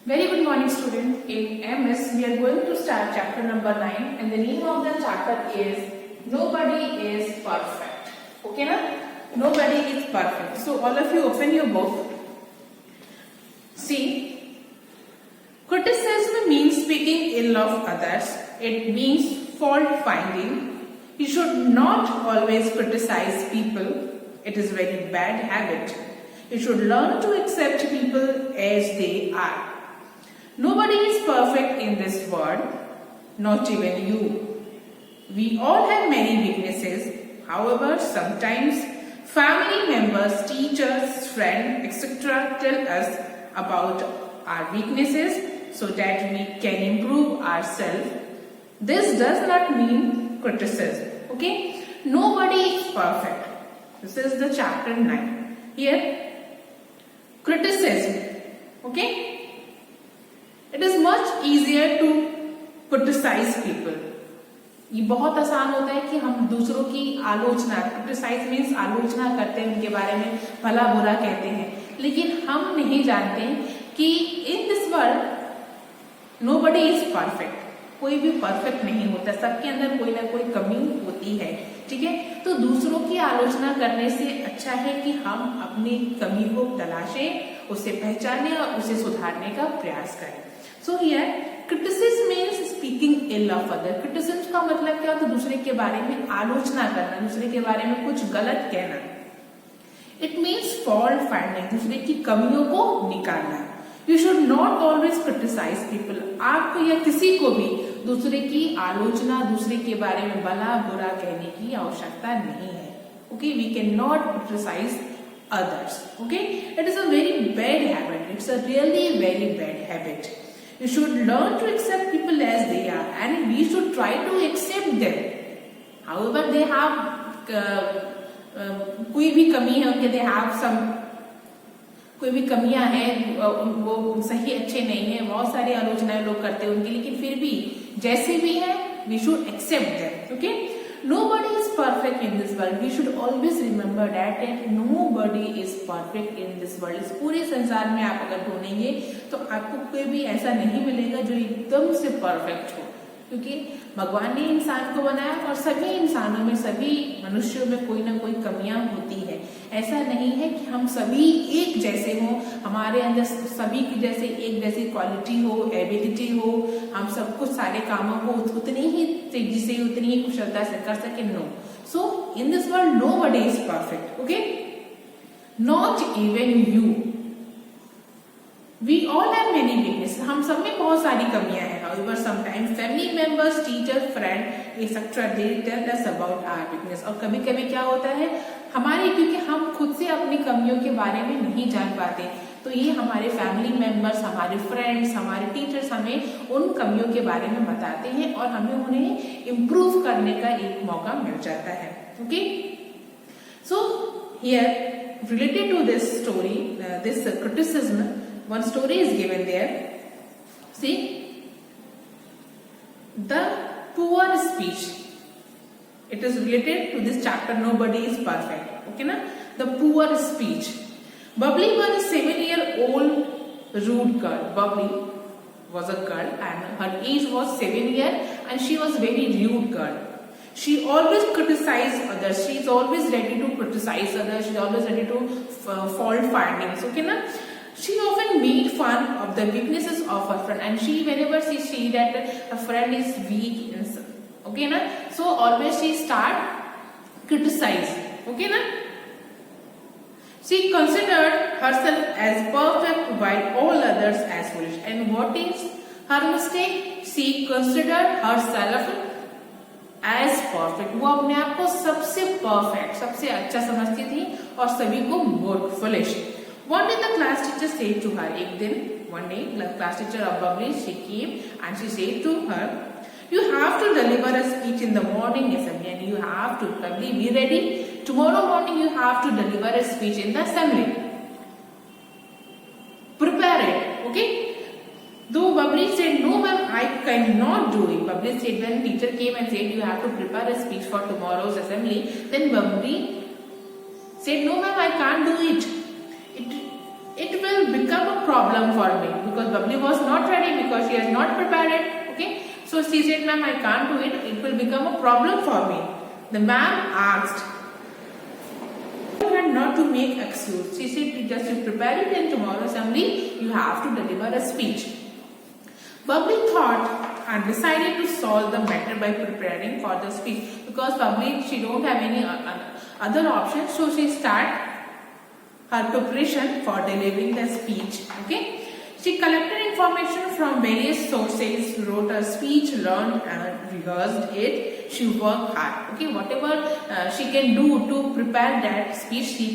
Very good morning, student. In MS, we are going to start chapter number 9, and the name of the chapter is Nobody is Perfect. Okay, na? Nobody is perfect. So, all of you open your book. See, criticism means speaking ill of others. It means fault finding. You should not always criticize people. It is a very bad habit. You should learn to accept people as they are. Nobody is perfect in this world, not even you. We all have many weaknesses. However, sometimes family members, teachers, friends, etc. tell us about our weaknesses so that we can improve ourselves. This does not mean criticism. Okay? Nobody is perfect. This is the chapter 9. Here, criticism. Okay? It is much easier to criticize people. ये बहुत आसान होता है कि हम दूसरों की आलोचना, क्रिटिसाइज मीन्स आलोचना करते हैं, उनके बारे में भला बुरा कहते हैं, लेकिन हम नहीं जानते कि इन this world nobody is perfect. कोई भी परफेक्ट नहीं होता, सबके अंदर कोई ना कोई कमी होती है. ठीक है, तो दूसरों की आलोचना करने से अच्छा है कि हम अपनी कमी को तलाशें, उसे पहचानें और उसे सुधारने का प्रयास करें. So here criticism means speaking ill of other. Criticism का मतलब क्या होता है? दूसरे के बारे में आलोचना करना, दूसरे के बारे में कुछ गलत कहना. इट मीन्स फॉल्ट फाइंडिंग, दूसरे की कमियों को निकालना. You should not always criticize people. आपको या किसी को भी दूसरे की आलोचना, दूसरे के बारे में भला बुरा कहने की आवश्यकता नहीं है. Okay, we can not criticize others. Okay, it is a very bad habit. It's a really very bad habit. You should learn to accept people as they are, and we should try to accept them. However, they have कोई भी कमी है उनके, they have some कोई भी कमियां हैं, वो सही अच्छे नहीं है, बहुत सारी आलोचनाएं लोग करते हैं उनकी, लेकिन फिर भी जैसे भी है we should accept them. Okay, nobody is perfect in this world. We should always remember that nobody is perfect in this world. इस पूरे संसार में आप अगर ढूंढेंगे तो आपको कोई भी ऐसा नहीं मिलेगा जो एकदम से परफेक्ट हो, क्योंकि भगवान ने इंसान को बनाया और सभी इंसानों में, सभी मनुष्यों में कोई ना कोई कमियां होती है. ऐसा नहीं है कि हम सभी एक जैसे हों, हमारे अंदर सभी की जैसे एक जैसी क्वालिटी हो, एबिलिटी हो, हम सब कुछ सारे कामों को उतनी ही तेजी से, उतनी ही कुशलता से कर सके. No. So in this world nobody is perfect. Okay, not even you. We all have many weaknesses. हम सब में बहुत सारी कमियां हैं. However, sometimes family members, teachers, friends, etc. they tell us about our weakness. और कभी कभी क्या होता है हमारे, क्योंकि हम खुद से अपनी कमियों के बारे में नहीं जान पाते, तो ये हमारे फैमिली मेंबर्स, हमारे फ्रेंड्स, हमारे टीचर्स हमें उन कमियों के बारे में बताते हैं और हमें उन्हें इम्प्रूव करने का एक मौका मिल जाता है. Okay, so here related to this story, this criticism, one story is given there. See, the poor speech. It is related to this chapter. Nobody is perfect. Okay, na? The poor speech. Bubbly was a 7-year-old rude girl. Bubbly was a girl, and her age was 7 years, and she was very rude girl. She always criticized others. She is always ready to criticize others. She is always ready to fault findings. Okay, na? She often made fun of the weaknesses of her friend, and whenever she see that her friend is weak, okay na, so always she start criticize. Okay na, she considered herself as perfect while all others as foolish. And what is her mistake? She considered herself as perfect. वो अपने आप को सबसे perfect, सबसे अच्छा समझती थी और सभी को मूर्ख, foolish. One day the class teacher said to her, एक दिन, one day the class teacher of Bubbly, she came and she said to her, you have to deliver a speech in the morning assembly, and you have to, Bubbly, be ready. Tomorrow morning you have to deliver a speech in the assembly. Prepare it, okay? Though Bubbly said, no ma'am, I cannot do it. Bubbly said, when teacher came and said you have to prepare a speech for tomorrow's assembly, then Bubbly said, no ma'am, I can't do it. It will become a problem for me, because Bubbly was not ready, because she has not prepared it. Okay, so she said, ma'am, I can't do it, it will become a problem for me. The ma'am asked her not to make excuse. She said, just you prepare it, and tomorrow assembly you have to deliver a speech. Bubbly thought and decided to solve the matter by preparing for the speech, because Bubbly, she don't have any other option, so she start her preparation for delivering the speech. Okay, she collected information from various sources, wrote a speech, learned and rehearsed it. She worked hard. Okay, whatever she can do to prepare that speech, she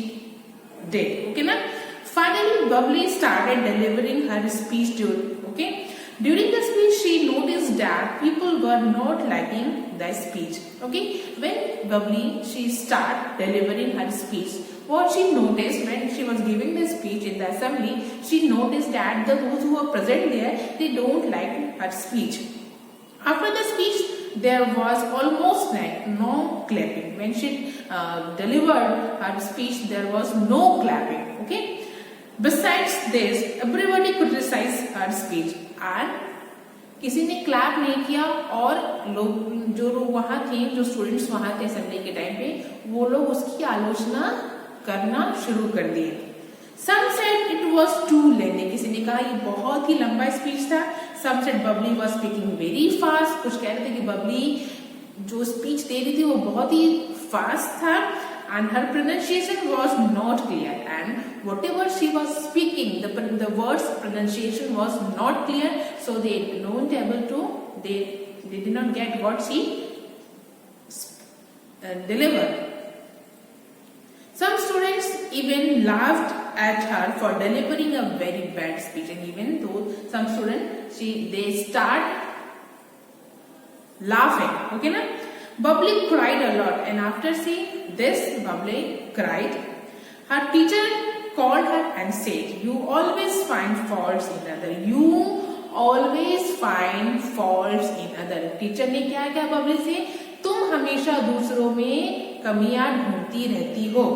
did. Okay, na? Finally, Bubbly started delivering her speech. During the speech, she noticed that people were not liking the speech. Okay, when Bubbly, she started delivering her speech, what she noticed when she was giving the speech in the assembly, she noticed that those who were present there, they don't like her speech. After the speech, there was almost like no clapping. When she delivered her speech, there was no clapping. Okay. Besides this, everybody criticized her speech, and किसी ने clap नहीं किया, और लोग जो लोग वहां थे, जो स्टूडेंट्स वहां थे असेंबली के टाइम पे, वो लोग उसकी आलोचना करना शुरू कर दिए. Some said it was too lengthy. किसी ने कहा ये बहुत ही लंबा स्पीच था. Some said Bubbly was speaking very fast. कुछ कह रहे थे कि Bubbly जो स्पीच दे रही थी वो बहुत ही फास्ट था, and her pronunciation was not clear, and whatever she was speaking, the words pronunciation was not clear, so they don't able to, they did not get what she delivered. Some students even laughed at her for delivering a very bad speech, and even though some students they start laughing. Okay, na? Bubbly cried a lot, and after seeing this, Bubbly cried. Her teacher called her and said, "You always find faults in other. You always find faults in other." Teacher ने क्या कहा Bubbly से? तुम हमेशा दूसरों में कमियां ढूंढती रहती हो.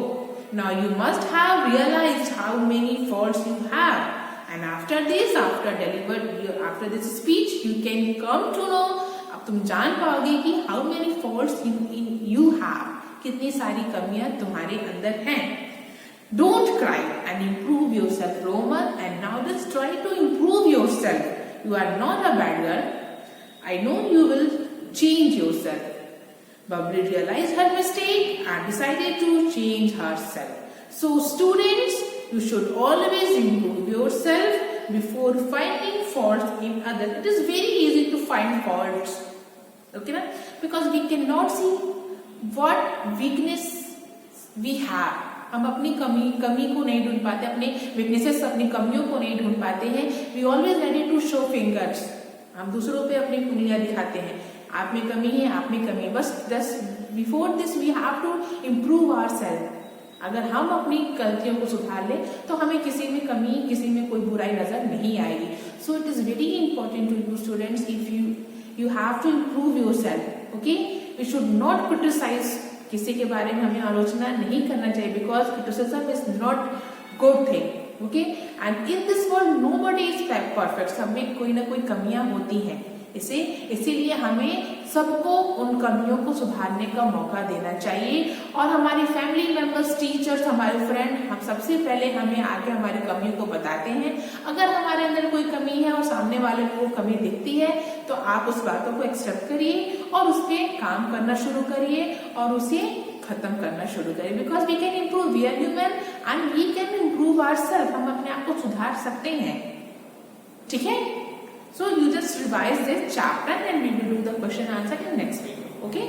Now you must have realized how many faults you have, and after this, after this speech, you can come to know. अब तुम जान पाओगे कि how many faults in you have, कितनी सारी कमियां तुम्हारे अंदर हैं. Don't cry and improve yourself, Roman, and now just try to improve yourself. You are not a bad girl. I know you will change yourself. Bubbly realized her mistake and decided to change herself. So students, you should always improve yourself before finding faults in others. It is very easy to find faults, okay na? Because we cannot see what weakness we have. हम अपनी कमी को नहीं ढूंढ पाते, अपने weaknesses, अपनी कमियों को नहीं ढूंढ पाते हैं. We always ready to show fingers. हम दूसरों पे अपनी उंगलियां दिखाते हैं. आप में कमी है, आप में कमी है. बस before this we have to improve ourselves. अगर हम अपनी गलतियों को सुधार ले तो हमें किसी में कमी, किसी में कोई बुराई नजर नहीं आएगी. So it is very important to you students, if you have to improve yourself. Okay, we should not criticize. किसी के बारे में हमें आलोचना नहीं करना चाहिए, because criticism is not good thing. Okay, and in this world nobody is perfect. सब में कोई ना कोई कमियां होती हैं. इसीलिए हमें सबको उन कमियों को सुधारने का मौका देना चाहिए. और हमारे फैमिली मेंबर्स, टीचर्स, हमारे फ्रेंड, हम सबसे पहले हमें आके हमारी कमियों को बताते हैं. अगर हमारे अंदर कोई कमी है और सामने वाले को कमी दिखती है तो आप उस बातों को एक्सेप्ट करिए और उस पर काम करना शुरू करिए और उसे खत्म करना शुरू करिए. Because we can improve, we are human and we can improve ourselves. हम अपने आप को सुधार सकते हैं. ठीक है? So you just revise this chapter and we will do the question answer in next video. Okay.